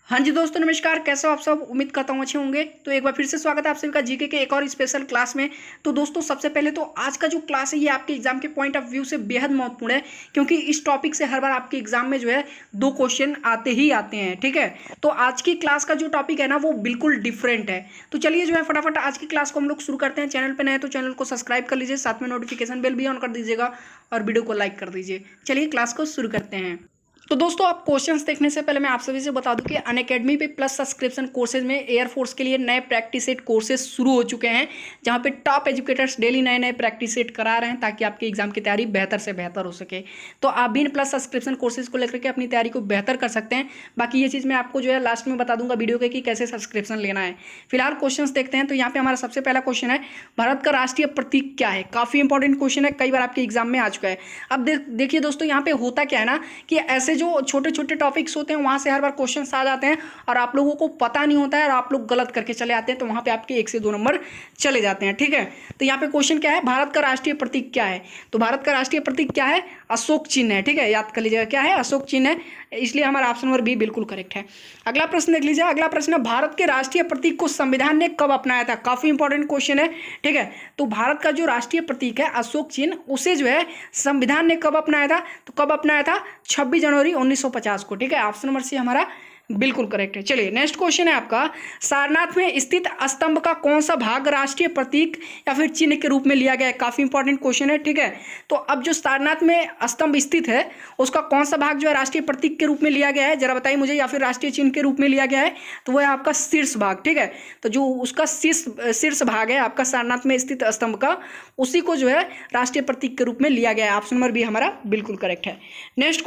हाँ जी दोस्तों, नमस्कार। कैसे हो आप सब? उम्मीद करता हूँ अच्छे होंगे। तो एक बार फिर से स्वागत है आप सभी का जीके के एक और स्पेशल क्लास में। तो दोस्तों, सबसे पहले तो आज का जो क्लास है ये आपके एग्जाम के पॉइंट ऑफ व्यू से बेहद महत्वपूर्ण है, क्योंकि इस टॉपिक से हर बार आपके एग्जाम में जो है 2 क्वेश्चन आते ही आते हैं। ठीक है, तो आज की क्लास का जो टॉपिक है ना वो बिल्कुल डिफरेंट है। तो चलिए जो है फटाफट आज की क्लास को हम लोग शुरू करते हैं। चैनल पर नए तो चैनल को सब्सक्राइब कर लीजिए, साथ में नोटिफिकेशन बेल भी ऑन कर दीजिएगा और वीडियो को लाइक कर दीजिए। चलिए क्लास को शुरू करते हैं। तो दोस्तों, आप क्वेश्चंस देखने से पहले मैं आप सभी से बता दूं कि अनअकैडमी पे प्लस सब्सक्रिप्शन कोर्सेज में एयरफोर्स के लिए नए प्रैक्टिस सेट कोर्सेज शुरू हो चुके हैं, जहां पे टॉप एजुकेटर्स डेली नए नए प्रैक्टिस सेट करा रहे हैं ताकि आपके एग्जाम की तैयारी बेहतर से बेहतर हो सके। तो आप भी इन प्लस सब्सक्रिप्शन कोर्सेज को लेकर के अपनी तैयारी को बेहतर कर सकते हैं। बाकी ये चीज़ मैं आपको जो है लास्ट में बता दूंगा वीडियो के कि कैसे सब्सक्रिप्शन लेना है। फिलहाल क्वेश्चन देखते हैं। तो यहाँ पे हमारा सबसे पहला क्वेश्चन है, भारत का राष्ट्रीय प्रतीक क्या है? काफ़ी इंपॉर्टेंट क्वेश्चन है, कई बार आपके एग्जाम में आ चुका है। अब देखिए दोस्तों, यहाँ पे होता क्या है ना कि ऐसे जो छोटे छोटे टॉपिक्स होते हैं वहां से हर बार क्वेश्चंस आ जाते हैं और आप लोगों को पता नहीं होता है और आप लोग गलत करके चले आते हैं, तो वहां पे आपके 1 से 2 नंबर चले जाते हैं। ठीक है, तो यहाँ पे क्वेश्चन क्या है, भारत का राष्ट्रीय प्रतीक क्या है? तो भारत का राष्ट्रीय प्रतीक क्या है? अशोक चिन्ह है। ठीक है, याद कर लीजिएगा क्या है, अशोक चिन्ह है, इसलिए हमारा ऑप्शन नंबर बी बिल्कुल करेक्ट है। अगला प्रश्न देख लीजिए। अगला प्रश्न है, भारत के राष्ट्रीय प्रतीक को संविधान ने कब अपनाया था? काफी इंपॉर्टेंट क्वेश्चन है। ठीक है, तो भारत का जो राष्ट्रीय प्रतीक है अशोक चिन्ह, उसे जो है संविधान ने कब अपनाया था? तो कब अपनाया था? 26 जनवरी 1950 को। ठीक है, ऑप्शन नंबर सी हमारा बिल्कुल करेक्ट है। चलिए नेक्स्ट क्वेश्चन है आपका, सारनाथ में स्थित स्तंभ का कौन सा भाग राष्ट्रीय प्रतीक या फिर चिन्ह के रूप में लिया गया है? काफी इंपॉर्टेंट क्वेश्चन है। ठीक है, तो अब जो सारनाथ में स्तंभ स्थित है उसका कौन सा भाग जो है राष्ट्रीय प्रतीक के रूप में लिया गया है, जरा बताइए मुझे, या फिर राष्ट्रीय चिन्ह के रूप में लिया गया है? तो वो है आपका शीर्ष भाग। ठीक है, तो जो उसका शीर्ष भाग है आपका सारनाथ में स्थित स्तंभ का, उसी को जो है राष्ट्रीय प्रतीक के रूप में लिया गया है। ऑप्शन नंबर बी हमारा बिल्कुल करेक्ट है। नेक्स्ट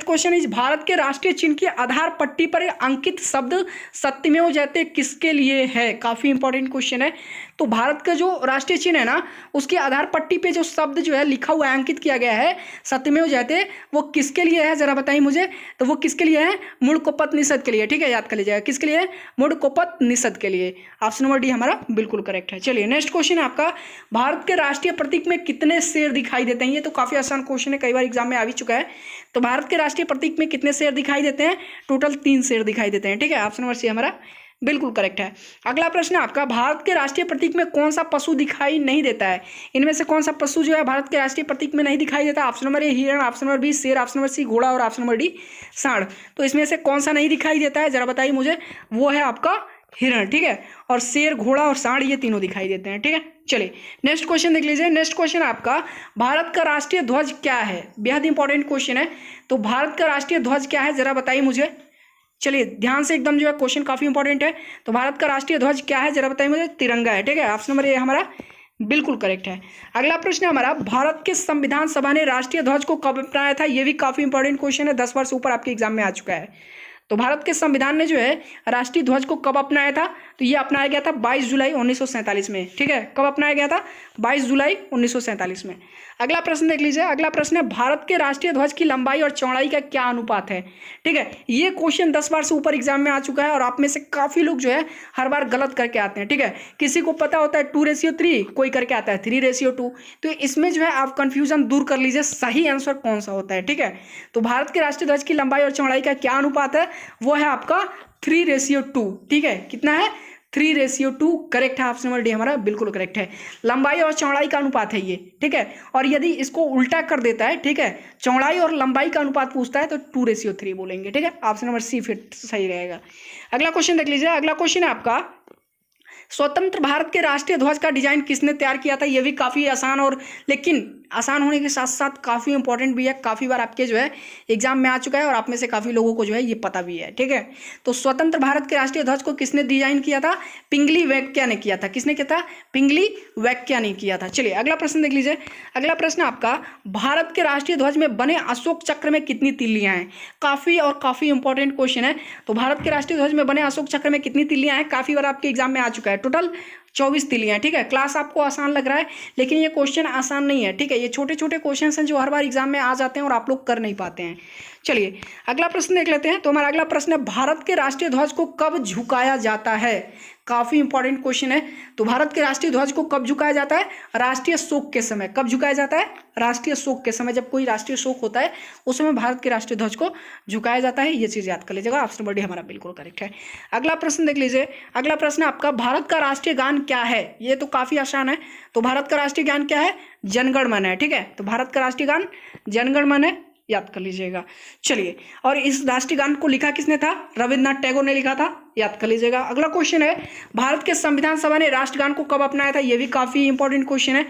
क्वेश्चन इज, भारत के राष्ट्रीय चिन्ह की आधार पट्टी पर अंकित शब्द सत्यमेव जयते किसके लिए है? काफी इंपॉर्टेंट क्वेश्चन है। तो भारत का जो राष्ट्रीय चिन्ह है ना, उसकी आधार पट्टी पे जो शब्द जो है लिखा हुआ है, अंकित किया गया है सत्यमेव जयते, वो किसके लिए है जरा बताइए मुझे। तो वो किसके लिए है? मूढ़कोपनिषद के लिए। ठीक है, याद कर लीजिएगा किसके लिए? मूढ़कोपनिषद के लिए। ऑप्शन नंबर डी हमारा बिल्कुल करेक्ट है। चलिए नेक्स्ट क्वेश्चन है आपका, भारत के राष्ट्रीय प्रतीक में कितने शेर दिखाई देते हैं? ये तो काफी आसान क्वेश्चन है, कई बार एग्जाम में आ भी चुका है। तो भारत के राष्ट्रीय प्रतीक में कितने शेर दिखाई देते हैं? टोटल 3 शेर दिखाई देते हैं। ठीक है, ऑप्शन नंबर सी हमारा बिल्कुल करेक्ट है। अगला प्रश्न है आपका, भारत के राष्ट्रीय प्रतीक में कौन सा पशु दिखाई नहीं देता है? इनमें से कौन सा पशु जो है भारत के राष्ट्रीय प्रतीक में नहीं दिखाई देता? ऑप्शन नंबर ए हिरण, ऑप्शन नंबर बी शेर, ऑप्शन नंबर सी घोड़ा और ऑप्शन नंबर डी सांड। तो इसमें से कौन सा नहीं दिखाई देता है जरा बताइए मुझे। वो है आपका हिरण। ठीक है, और शेर, घोड़ा और सांड ये तीनों दिखाई देते हैं। ठीक है, चलिए नेक्स्ट क्वेश्चन देख लीजिए। नेक्स्ट क्वेश्चन आपका, भारत का राष्ट्रीय ध्वज क्या है? बेहद इंपॉर्टेंट क्वेश्चन है। तो भारत का राष्ट्रीय ध्वज क्या है जरा बताइए मुझे। चलिए ध्यान से एकदम जो है, क्वेश्चन काफी इंपॉर्टेंट है। तो भारत का राष्ट्रीय ध्वज क्या है जरा बताइए मुझे। तिरंगा है। ठीक है, ऑप्शन नंबर ए हमारा बिल्कुल करेक्ट है। अगला प्रश्न है हमारा, भारत के संविधान सभा ने राष्ट्रीय ध्वज को कब अपनाया था? ये भी काफी इंपॉर्टेंट क्वेश्चन है, 10 बार से ऊपर आपके एग्जाम में आ चुका है। तो भारत के संविधान ने जो है राष्ट्रीय ध्वज को कब अपनाया था? तो ये अपनाया गया था 22 जुलाई 1947 में। ठीक है, कब अपनाया गया था? 22 जुलाई 1947 में। अगला प्रश्न देख लीजिए। अगला प्रश्न है, भारत के राष्ट्रीय ध्वज की लंबाई और चौड़ाई का क्या अनुपात है? ठीक है, ये क्वेश्चन 10 बार से ऊपर एग्जाम में आ चुका है और आप में से काफी लोग जो है हर बार गलत करके आते हैं। ठीक है, किसी को पता होता है 2:3, कोई करके आता है 3:2। तो इसमें जो है आप कंफ्यूजन दूर कर लीजिए, सही आंसर कौन सा होता है। ठीक है, तो भारत के राष्ट्रीय ध्वज की लंबाई और चौड़ाई का क्या अनुपात है? वो है आपका 3:2। ठीक है, कितना है? 3:2 करेक्ट है। ऑप्शन नंबर डी हमारा बिल्कुल करेक्ट है। लंबाई और चौड़ाई का अनुपात है ये। ठीक है, और यदि इसको उल्टा कर देता है, ठीक है, चौड़ाई और लंबाई का अनुपात पूछता है तो 2:3 बोलेंगे। ठीक है, ऑप्शन नंबर सी फिर सही रहेगा। अगला क्वेश्चन देख लीजिए। अगला क्वेश्चन है आपका, स्वतंत्र भारत के राष्ट्रीय ध्वज का डिजाइन किसने तैयार किया था? यह भी काफी आसान, और लेकिन आसान होने के साथ साथ काफी इंपॉर्टेंट भी है, काफी बार आपके जो है एग्जाम में आ चुका है और आप में से काफी लोगों को जो है ये पता भी है। ठीक है, तो स्वतंत्र भारत के राष्ट्रीय ध्वज को किसने डिजाइन किया था? पिंगली वेंकैया ने किया था। किसने किया था? पिंगली वेंकैया ने किया था। चलिए अगला प्रश्न देख लीजिए। अगला प्रश्न आपका, भारत के राष्ट्रीय ध्वज में बने अशोक चक्र में कितनी तिल्लियां हैं? काफी इंपॉर्टेंट क्वेश्चन है। तो भारत के राष्ट्रीय ध्वज में बने अशोक चक्र में कितनी तिल्लियां हैं? काफी बार आपके एग्जाम में आ चुका है। टोटल 24 तिल्लियां। ठीक है, क्लास आपको आसान लग रहा है लेकिन ये क्वेश्चन आसान नहीं है। ठीक है, ये छोटे छोटे क्वेश्चन हैं जो हर बार एग्जाम में आ जाते हैं और आप लोग कर नहीं पाते हैं। चलिए अगला प्रश्न देख लेते हैं। तो हमारा अगला प्रश्न है, भारत के राष्ट्रीय ध्वज को कब झुकाया जाता है? काफी इंपॉर्टेंट क्वेश्चन है। तो भारत के राष्ट्रीय ध्वज को कब झुकाया जाता है? राष्ट्रीय शोक के समय। कब झुकाया जाता है? राष्ट्रीय शोक के समय। जब कोई राष्ट्रीय शोक होता है उस समय भारत के राष्ट्रीय ध्वज को झुकाया जाता है। ये चीज याद कर लीजिएगा। ऑप्शन नंबर डी हमारा बिल्कुल करेक्ट है। अगला प्रश्न देख लीजिए। अगला प्रश्न आपका, भारत का राष्ट्रीय गान क्या है? ये तो काफी आसान है। तो भारत का राष्ट्रीय गान क्या है? जनगण मन है। ठीक है, तो भारत का राष्ट्रीय गान जनगण मन है, याद कर लीजिएगा। चलिए, और इस राष्ट्रीय गान को लिखा किसने था? रविन्द्रनाथ टैगोर ने लिखा था, याद कर लीजिएगा। अगला क्वेश्चन है, भारत के संविधान सभा ने राष्ट्रगान को कब अपनाया था? यह भी काफी इंपॉर्टेंट क्वेश्चन है।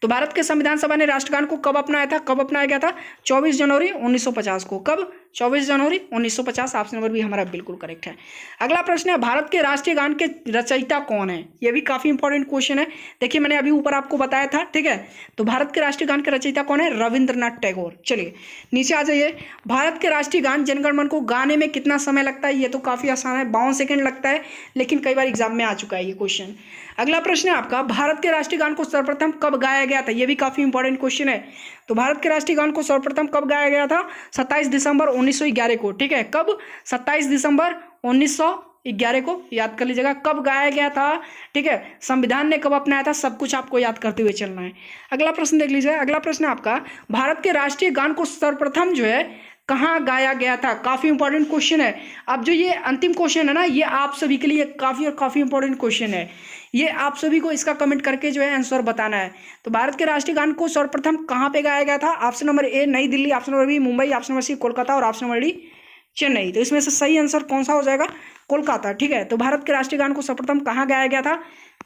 तो भारत के संविधान सभा ने राष्ट्रगान को कब अपनाया था? कब अपनाया गया था? 24 जनवरी 1950 को। कब? 24 जनवरी 1950। ऑप्शन नंबर बी हमारा बिल्कुल करेक्ट है। अगला प्रश्न है, भारत के राष्ट्रीय गान के रचयिता कौन है? यह भी काफी इंपॉर्टेंट क्वेश्चन है। देखिए मैंने अभी ऊपर आपको बताया था। ठीक है, तो भारत के राष्ट्रीय गान के रचयिता कौन है? रविंद्रनाथ टैगोर। चलिए नीचे आ जाइए। भारत के राष्ट्रीय गान जनगण मन को गाने में कितना समय लगता है? ये तो काफी आसान है, 52 सेकंड लगता है, लेकिन कई बार एग्जाम में आ चुका है ये क्वेश्चन। अगला प्रश्न है आपका, भारत के राष्ट्रीय गान को सर्वप्रथम कब गाया गया था? यह भी काफी इंपॉर्टेंट क्वेश्चन है। तो भारत के राष्ट्रीय गान को सर्वप्रथम कब गाया गया था? 27 दिसंबर 1911 को। ठीक है, कब? 27 दिसंबर 1911 को, याद कर लीजिएगा। कब गाया गया था? ठीक है, संविधान ने कब अपनाया था? सब कुछ आपको याद करते हुए चलना है। अगला प्रश्न देख लीजिए। अगला प्रश्न आपका, भारत के राष्ट्रीय गान को सर्वप्रथम जो है कहाँ गाया गया था? काफी इंपॉर्टेंट क्वेश्चन है। अब जो ये अंतिम क्वेश्चन है ना, ये आप सभी के लिए काफी इंपॉर्टेंट क्वेश्चन है। ये आप सभी को इसका कमेंट करके जो है आंसर बताना है। तो भारत के राष्ट्रीय गान को सर्वप्रथम कहाँ पे गाया गया था? Option number A New Delhi, option number B Mumbai, option number C Kolkata और ऑप्शन नंबर डी चेन्नई। तो इसमें से सही आंसर कौन सा हो जाएगा? कोलकाता। ठीक है, तो भारत के राष्ट्रीय गान को सर्वप्रथम कहाँ गाया गया था?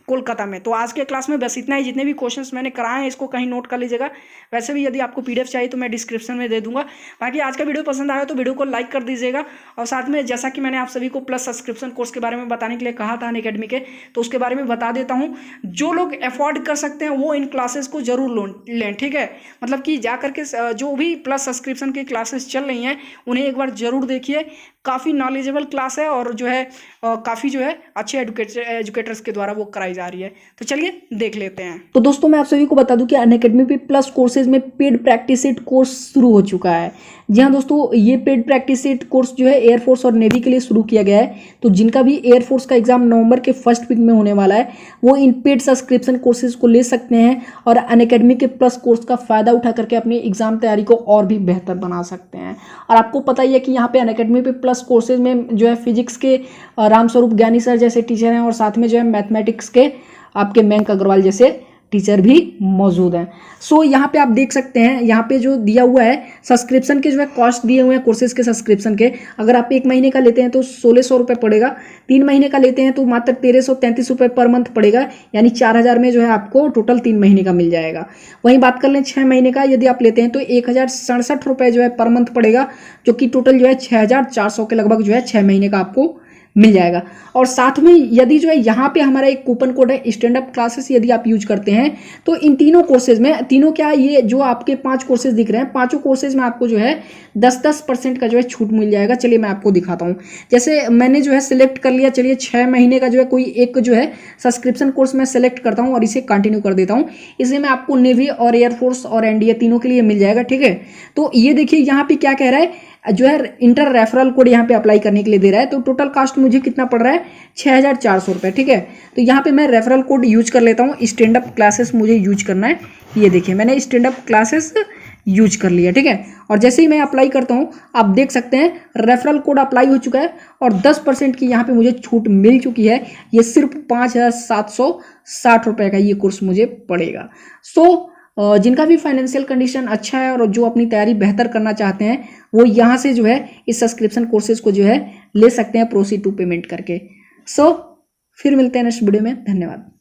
कोलकाता में। तो आज के क्लास में बस इतना ही। जितने भी क्वेश्चंस मैंने कराए हैं इसको कहीं नोट कर लीजिएगा। वैसे भी यदि आपको पीडीएफ चाहिए तो मैं डिस्क्रिप्शन में दे दूंगा। बाकी आज का वीडियो पसंद आया तो वीडियो को लाइक कर दीजिएगा। और साथ में जैसा कि मैंने आप सभी को प्लस सब्सक्रिप्शन कोर्स के बारे में बताने के लिए कहा था अनअकैडमी के, तो उसके बारे में बता देता हूँ। जो लोग अफोर्ड कर सकते हैं वो इन क्लासेस को जरूर लें। ठीक है, मतलब कि जा करके जो भी प्लस सब्सक्रिप्शन की क्लासेस चल रही हैं उन्हें एक बार जरूर देखिए। काफ़ी नॉलेजेबल क्लास है और जो है काफ़ी जो है अच्छे एजुकेटर्स के द्वारा वो कराई जा रही है। तो चलिए देख लेते हैं। तो दोस्तों मैं आप सभी को बता दूं कि अनअकैडमी पे प्लस कोर्सेज में पेड प्रैक्टिस सेट कोर्स शुरू हो चुका है। जी हाँ दोस्तों, ये पेड प्रैक्टिस सेट कोर्स जो है एयरफोर्स और नेवी के लिए शुरू किया गया है। तो जिनका भी एयरफोर्स का एग्जाम नवंबर के फर्स्ट वीक में होने वाला है वो इन पेड सब्सक्रिप्शन कोर्सेज को ले सकते हैं और अनअकैडमी के प्लस कोर्स का फायदा उठा करके अपनी एग्जाम तैयारी को और भी बेहतर बना सकते हैं। और आपको पता ही है कि यहाँ पे अनअकैडमी पे प्लस कोर्सेज में जो है फिजिक्स के रामस्वरूप ज्ञानी सर जैसे टीचर हैं और साथ में जो है मैथमेटिक्स के आपके मयंक अग्रवाल जैसे टीचर भी मौजूद हैं। सो यहाँ पे आप देख सकते हैं, यहाँ पे जो दिया हुआ है सब्सक्रिप्शन के जो है कॉस्ट दिए हुए हैं कोर्सेज के सब्सक्रिप्शन के। अगर आप 1 महीने का लेते हैं तो 1600 रुपये पड़ेगा, 3 महीने का लेते हैं तो मात्र 1333 रुपये पर मंथ पड़ेगा, यानी 4000 में जो है आपको टोटल 3 महीने का मिल जाएगा। वहीं बात कर लें 6 महीने का यदि आप लेते हैं तो 1067 रुपये जो है पर मंथ पड़ेगा, जो कि टोटल जो है 6400 के लगभग जो है 6 महीने का आपको मिल जाएगा। और साथ में यदि जो है यहाँ पे हमारा एक कूपन कोड है स्टैंड अप क्लासेस, यदि आप यूज करते हैं तो इन तीनों कोर्सेज में, तीनों क्या ये जो आपके 5 कोर्सेज दिख रहे हैं, पांचों कोर्सेज में आपको जो है 10% का जो है छूट मिल जाएगा। चलिए मैं आपको दिखाता हूँ। जैसे मैंने जो है सिलेक्ट कर लिया, चलिए 6 महीने का जो है कोई एक जो है सब्सक्रिप्शन कोर्स मैं सेलेक्ट करता हूँ और इसे कंटिन्यू कर देता हूँ। इसे मैं आपको नेवी और एयरफोर्स और एनडीए तीनों के लिए मिल जाएगा। ठीक है, तो ये देखिए यहाँ पे क्या कह रहा है, जो है इंटर रेफरल कोड यहाँ पे अप्लाई करने के लिए दे रहा है। तो टोटल कास्ट मुझे कितना पड़ रहा है? 6400 रुपये। ठीक है, तो यहाँ पे मैं रेफरल कोड यूज कर लेता हूँ। स्टैंड अप क्लासेस मुझे यूज करना है। ये देखिए मैंने स्टैंड अप क्लासेस यूज कर लिया। ठीक है, और जैसे ही मैं अप्लाई करता हूँ आप देख सकते हैं रेफरल कोड अप्लाई हो चुका है और 10% की यहाँ पे मुझे छूट मिल चुकी है। ये सिर्फ 5760 रुपये का ये कोर्स मुझे पड़ेगा। जिनका भी फाइनेंशियल कंडीशन अच्छा है और जो अपनी तैयारी बेहतर करना चाहते हैं वो यहाँ से जो है इस सब्सक्रिप्शन कोर्सेज को जो है ले सकते हैं प्रोसीड टू पेमेंट करके। फिर मिलते हैं नेक्स्ट वीडियो में। धन्यवाद।